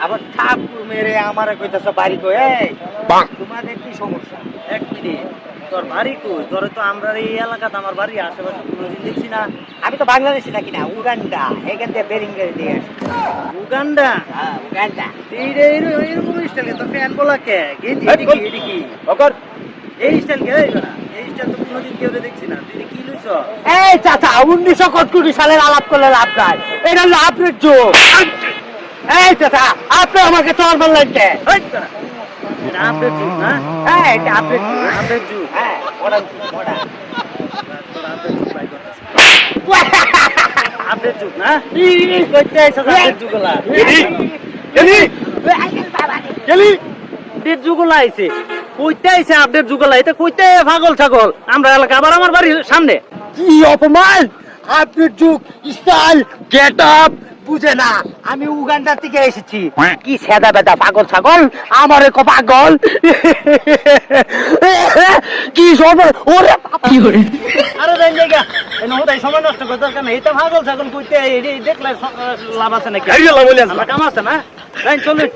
আবার ঠাকুর মেরে আমার কইতাছ বাড়ি কই? তোমাদের কি সমস্যা? এক মিনিট, তোর বাড়ি কই? তোর তো আমরা এই এলাকাতে আমার বাড়ি আশেপাশে কোনোদিন দেখছি না। আমি তো বাংলাদেশে থাকি না, উগান্ডা। এখান থেকে বেরিঙ্গারি দিয়ে আসি। উগান্ডা? হ্যাঁ, উগান্ডা। এইরকম স্টাইলে তো ফ্যান বলা কে? গেঞ্জি এদিকে এই স্টাইল কে? এই স্টাইল তো কোনোদিন কেউ দেখছি না। তুই কি লইছ? এই চাচা, 1971 সালের আলাপ করলে লাভ নাই। এটা হলো আপনার যুগ। এই চাচা, আপনি আমাকে চর মারলেন কে? এটা আপনার যুগ না? হ্যাঁ, এটা আপনার যুগ। আপনার যুগ? হ্যাঁ, মডার্ন যুগ, মডার্ন। তোর আপনার যুগ বাই করতেছে। আপনার যুগ না? কইতে আইছস আপনার যুগলা? আপডেট যুগলা আইছে। কইতে আইছে আপডেট যুগলা? এটা কইতে পাগল ছাগল। আমরা এলাকা আবার আমার বাড়ির সামনে। কি অপমান! আপনার যুগ, স্টাইল, গেট আপ বুঝে না। আমি উগান্ডা থেকে এসেছি। কি সেদা বেদা পাগল ছাগল, আমার এক পাগল। কি সর্বনাশ! ওরে কি করে? আরে দেন জায়গা। এনে ওটাই সময় নষ্ট করতে দরকার নেই। এটা পাগল ছাগল কইতে দেখলে লাভ আছে নাকি? আমরা কাম আছে না? চলুন।